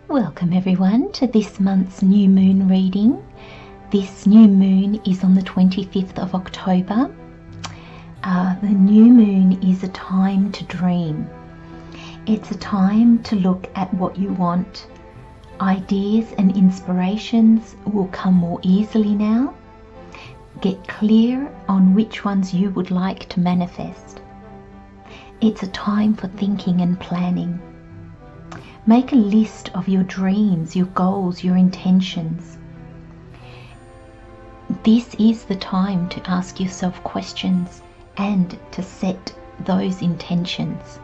Welcome everyone to this month's new moon reading. This new moon is on the 25th of October. The new moon is a time to dream. It's a time to look at what you want. Ideas and inspirations will come more easily now. Get clear on which ones you would like to manifest. It's a time for thinking and planning. Make a list of your dreams, your goals, your intentions. This is the time to ask yourself questions and to set those intentions.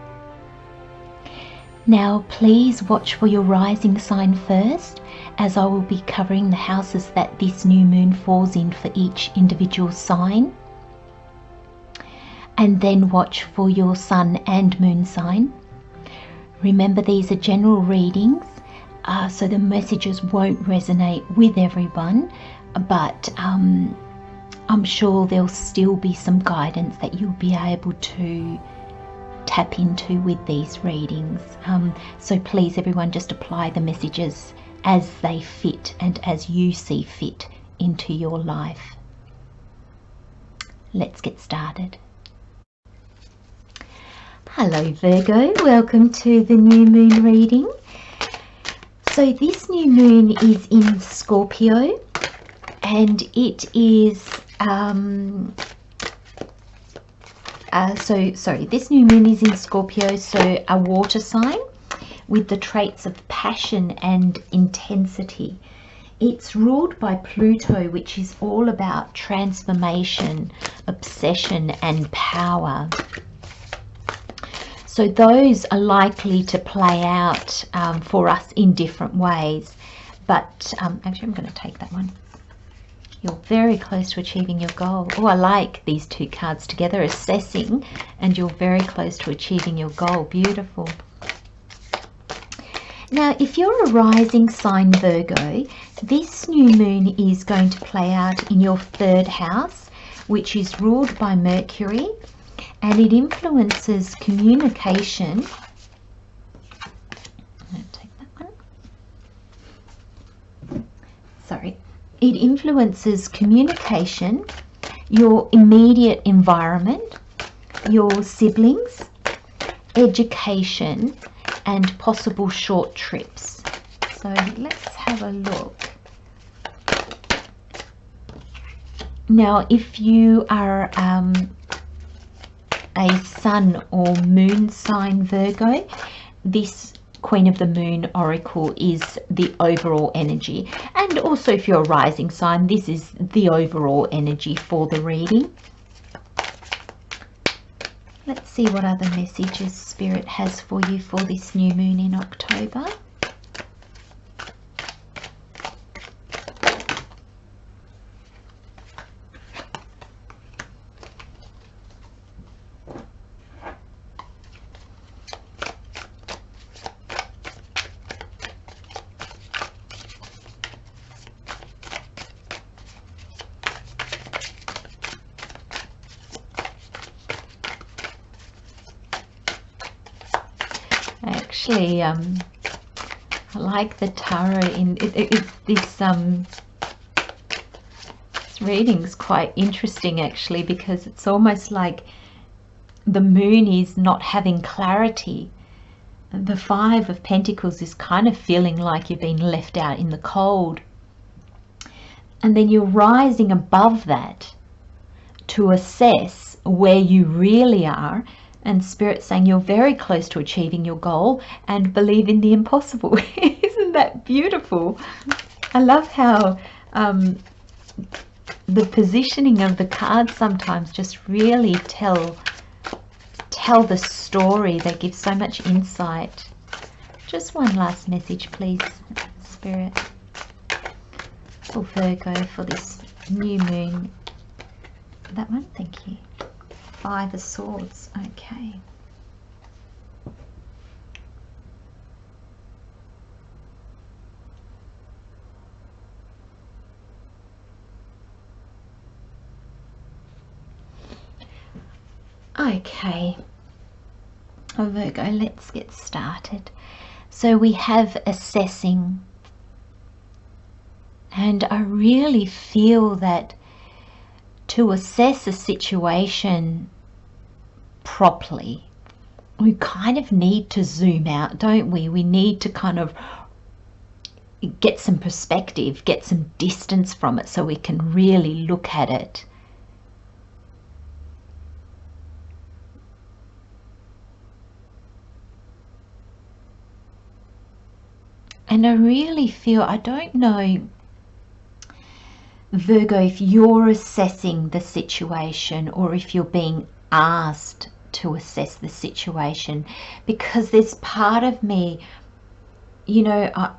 Now, please watch for your rising sign first, as I will be covering the houses that this new moon falls in for each individual sign. And then watch for your sun and moon sign. Remember, these are general readings, so the messages won't resonate with everyone, but I'm sure there'll still be some guidance that you'll be able to tap into with these readings. So please, everyone, just apply the messages as they fit and as you see fit into your life. Let's get started. Hello Virgo, welcome to the new moon reading. So this new moon is in Scorpio, and it is this new moon is in Scorpio, so a water sign with the traits of passion and intensity. It's ruled by Pluto, which is all about transformation, obsession and power. So those are likely to play out for us in different ways. But actually, I'm going to take that one. You're very close to achieving your goal. Oh, I like these two cards together, assessing, and you're very close to achieving your goal. Beautiful. Now, if you're a rising sign Virgo, this new moon is going to play out in your third house, which is ruled by Mercury. And it influences communication. I'm going to take that one. Sorry. It influences communication, your immediate environment, your siblings, education, and possible short trips. So let's have a look. Now, if you are a sun or moon sign Virgo, this Queen of the Moon Oracle is the overall energy. And also if you're a rising sign, this is the overall energy for the reading. Let's see what other messages Spirit has for you for this new moon in October. Actually, I like the tarot in this reading's quite interesting actually, because it's almost like the moon is not having clarity. The Five of Pentacles is kind of feeling like you've been left out in the cold, and then you're rising above that to assess where you really are. And Spirit saying you're very close to achieving your goal and believe in the impossible. Isn't that beautiful? I love how the positioning of the cards sometimes just really tell the story. They give so much insight. Just one last message, please, Spirit, for Virgo for this new moon. That one, thank you. Five of Swords, okay. Okay, Virgo, let's get started. So we have assessing, and I really feel that to assess a situation properly, we kind of need to zoom out, don't we? We need to kind of get some perspective, get some distance from it so we can really look at it. And I really feel, I don't know, Virgo, if you're assessing the situation or if you're being asked to assess the situation, because there's part of me, you know,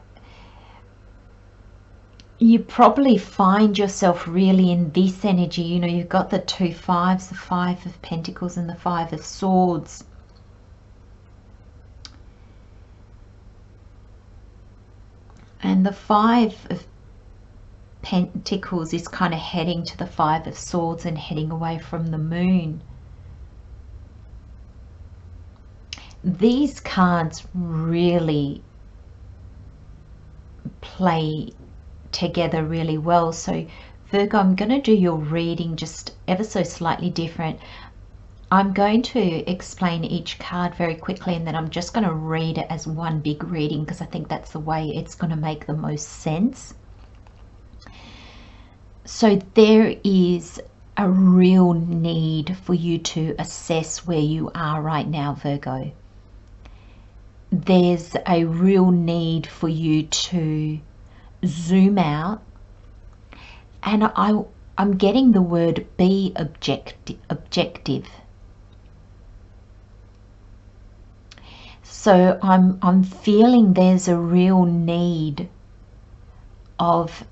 you probably find yourself really in this energy. You know, you've got the 2 5s, the 5 of Pentacles and the 5 of Swords. And the 5 of Pentacles is kind of heading to the 5 of Swords and heading away from the Moon. These cards really play together really well. So Virgo, I'm going to do your reading just ever so slightly different. I'm going to explain each card very quickly, and then I'm just going to read it as one big reading because I think that's the way it's going to make the most sense. So there is a real need for you to assess where you are right now, Virgo. There's a real need for you to zoom out, and I'm getting the word be objective. So I'm feeling there's a real need of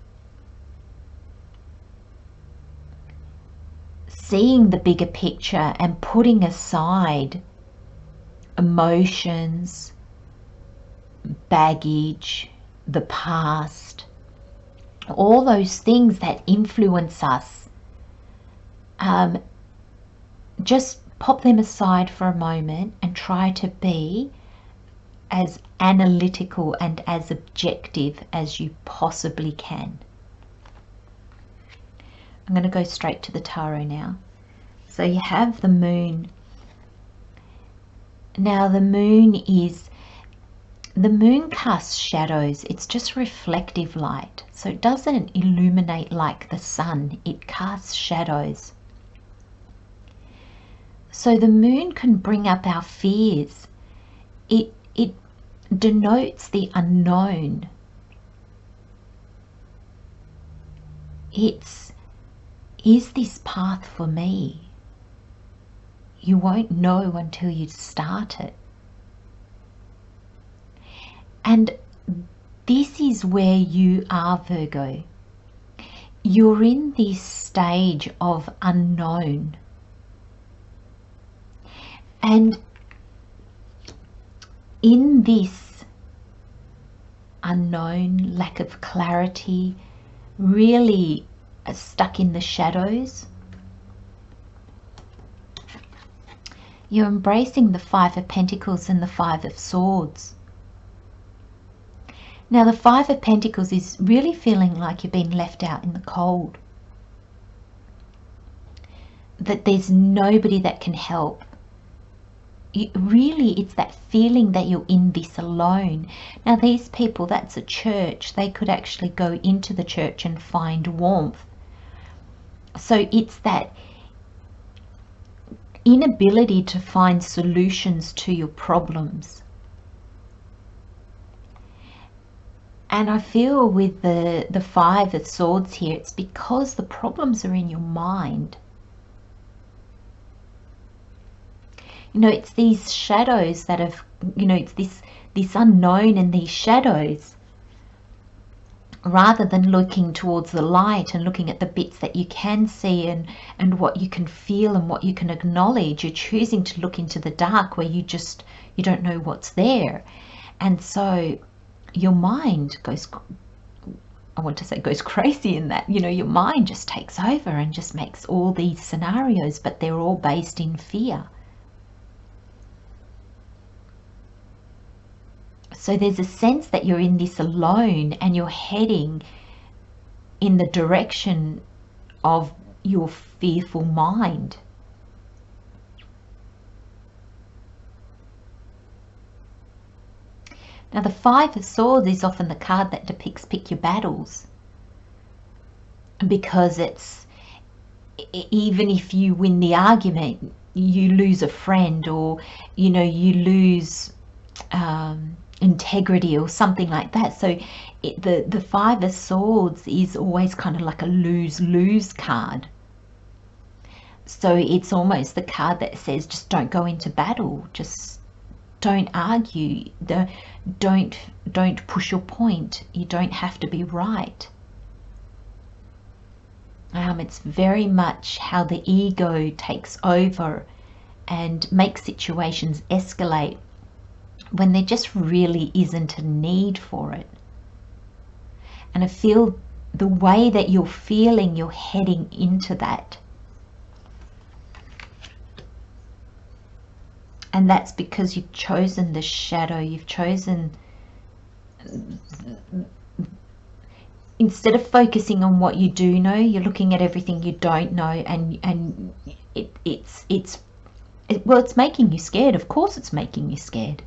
seeing the bigger picture and putting aside emotions, baggage, the past, all those things that influence us. Just pop them aside for a moment and try to be as analytical and as objective as you possibly can. I'm going to go straight to the tarot now. So you have the Moon. Now the Moon casts shadows. It's just reflective light. So it doesn't illuminate like the sun. It casts shadows. So the Moon can bring up our fears. It denotes the unknown. Is this path for me? You won't know until you start it. And this is where you are, Virgo. You're in this stage of unknown. And in this unknown, lack of clarity, really stuck in the shadows, you're embracing the 5 of Pentacles and the 5 of Swords. Now the 5 of Pentacles is really feeling like you've been left out in the cold, that there's nobody that can help. Really, it's that feeling that you're in this alone. Now these people, that's a church. They could actually go into the church and find warmth. So it's that inability to find solutions to your problems. And I feel with the 5 of Swords here, it's because the problems are in your mind. You know, it's these shadows that have, you know, it's this unknown and these shadows. Rather than looking towards the light and looking at the bits that you can see and what you can feel and what you can acknowledge, you're choosing to look into the dark where you don't know what's there. And so your mind goes, I want to say goes crazy in that, you know, your mind just takes over and just makes all these scenarios, but they're all based in fear. So there's a sense that you're in this alone and you're heading in the direction of your fearful mind. Now the Five of Swords is often the card that depicts pick your battles, because it's, even if you win the argument, you lose a friend, or you know, you lose integrity or something like that. So the Five of Swords is always kind of like a lose-lose card. So it's almost the card that says just don't go into battle, just don't argue, don't push your point. You don't have to be right. It's very much how the ego takes over and makes situations escalate when there just really isn't a need for it. And I feel the way that you're feeling, you're heading into that. And that's because you've chosen the shadow, you've chosen, instead of focusing on what you do know, you're looking at everything you don't know, and it's making you scared. Of course it's making you scared.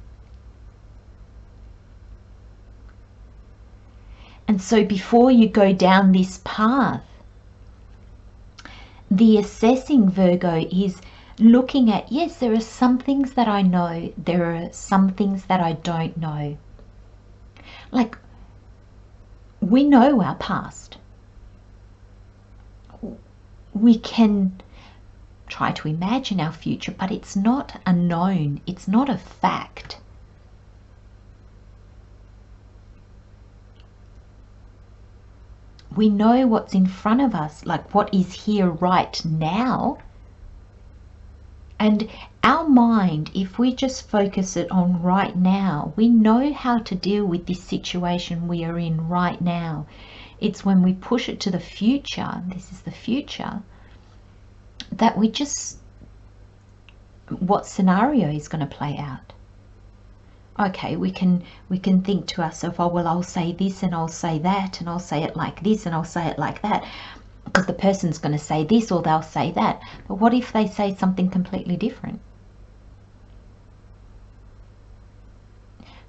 And so before you go down this path, the assessing, Virgo, is looking at, yes, there are some things that I know, there are some things that I don't know. Like, we know our past. We can try to imagine our future, but it's not a known, it's not a fact. We know what's in front of us, like what is here right now. And our mind, if we just focus it on right now, we know how to deal with this situation we are in right now. It's when we push it to the future, this is the future, that we just, what scenario is going to play out? Okay, we can think to ourselves, oh well, I'll say this and I'll say that, and I'll say it like this and I'll say it like that, because the person's going to say this or they'll say that. But what if they say something completely different?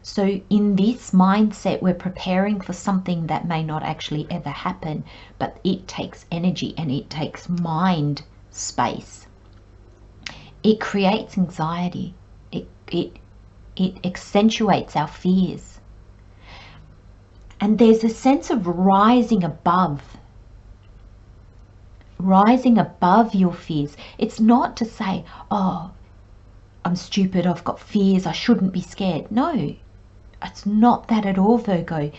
So in this mindset, we're preparing for something that may not actually ever happen, but it takes energy and it takes mind space. It creates anxiety. It accentuates our fears. And there's a sense of rising above your fears. It's not to say, oh, I'm stupid, I've got fears, I shouldn't be scared. No, it's not that at all, Virgo.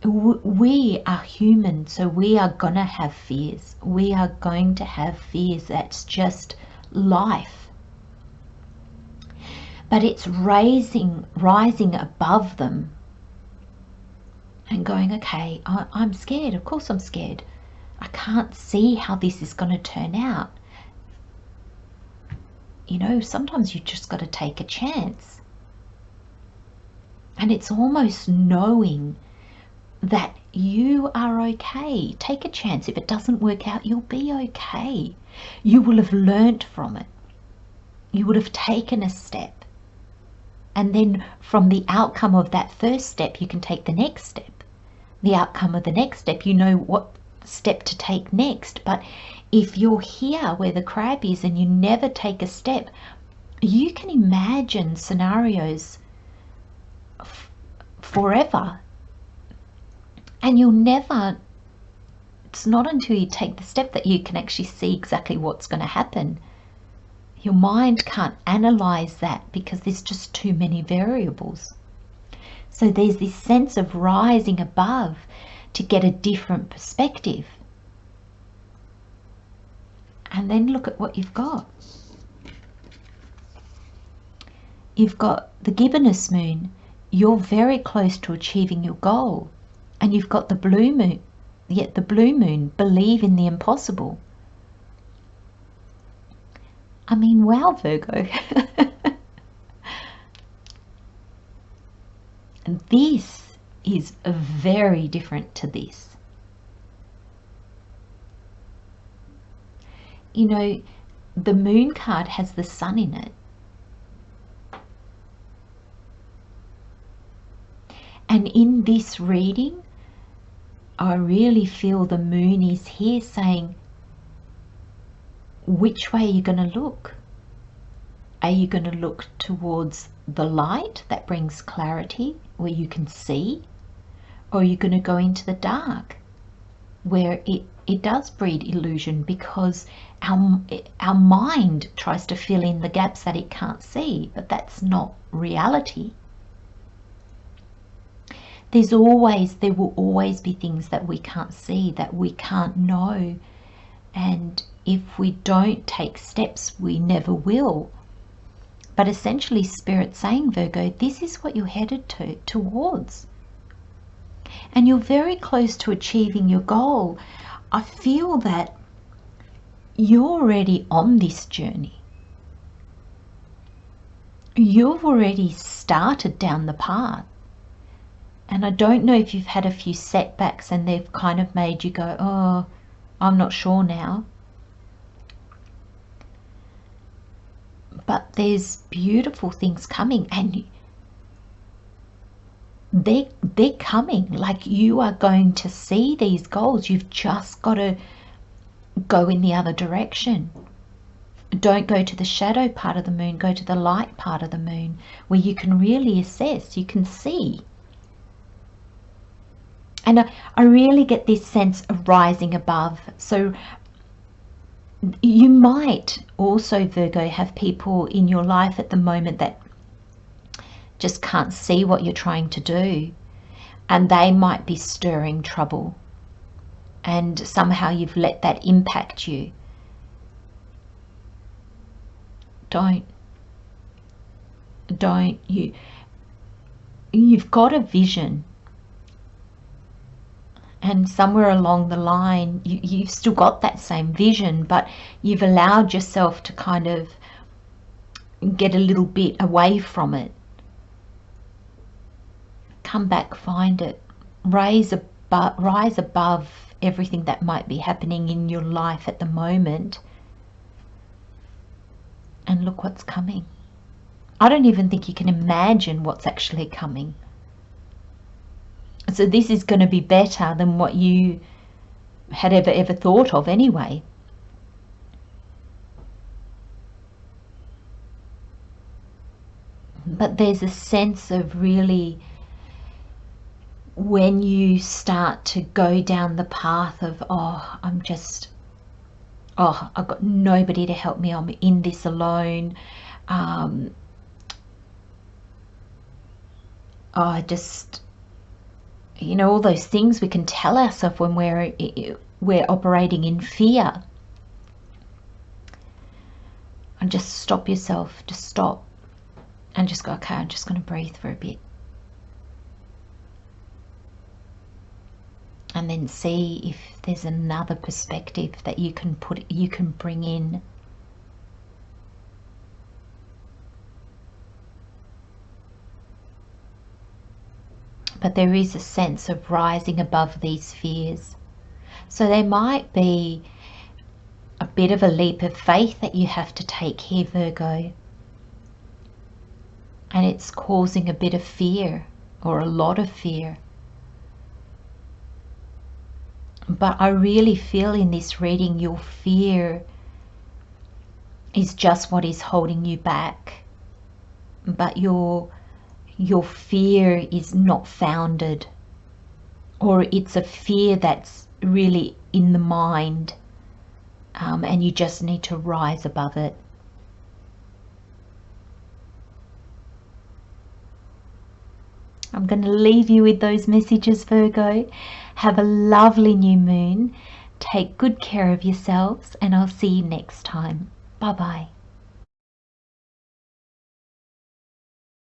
We are human, so we are gonna have fears. We are going to have fears. That's just life. But it's rising above them and going, okay, I'm scared. Of course I'm scared. I can't see how this is going to turn out. You know, sometimes you just got to take a chance. And it's almost knowing that you are okay. Take a chance. If it doesn't work out, you'll be okay. You will have learnt from it. You would have taken a step. And then from the outcome of that first step, you can take the next step. The outcome of the next step, you know what step to take next. But if you're here where the crab is and you never take a step, you can imagine scenarios forever. And you'll never, it's not until you take the step that you can actually see exactly what's going to happen. Your mind can't analyze that because there's just too many variables. So there's this sense of rising above to get a different perspective. And then look at what you've got. You've got the gibbonous moon. You're very close to achieving your goal. And you've got the blue moon. Yet the blue moon, believe in the impossible. I mean, wow, Virgo. And this is very different to this. You know, the moon card has the sun in it. And in this reading, I really feel the moon is here saying, which way are you going to look? Are you going to look towards the light that brings clarity, where you can see? Or are you going to go into the dark, where it does breed illusion, because our mind tries to fill in the gaps that it can't see, but that's not reality. There will always be things that we can't see, that we can't know. And if we don't take steps, we never will. But essentially, Spirit's saying, Virgo, this is what you're headed towards. And you're very close to achieving your goal. I feel that you're already on this journey. You've already started down the path. And I don't know if you've had a few setbacks and they've kind of made you go, oh, I'm not sure now. But there's beautiful things coming, and they're coming. Like, you are going to see these goals. You've just got to go in the other direction. Don't go to the shadow part of the moon. Go to the light part of the moon, where you can really assess, you can see. And I really get this sense of rising above. So you might also, Virgo, have people in your life at the moment that just can't see what you're trying to do, and they might be stirring trouble, and somehow you've let that impact you. You've got a vision, and somewhere along the line you've still got that same vision, but you've allowed yourself to kind of get a little bit away from it. Come back, find it, rise above everything that might be happening in your life at the moment, and look what's coming. I don't even think you can imagine what's actually coming. So this is going to be better than what you had ever thought of anyway. But there's a sense of really, when you start to go down the path of, I've got nobody to help me, I'm in this alone, all those things we can tell ourselves when we're operating in fear. And just stop yourself, just stop and just go, okay, I'm just going to breathe for a bit. And then see if there's another perspective that you can bring in. But there is a sense of rising above these fears. So there might be a bit of a leap of faith that you have to take here, Virgo. And it's causing a bit of fear, or a lot of fear. But I really feel in this reading your fear is just what is holding you back. But your fear is not founded, or it's a fear that's really in the mind, and you just need to rise above it. I'm going to leave you with those messages, Virgo. Have a lovely new moon. Take good care of yourselves, and I'll see you next time. Bye-bye.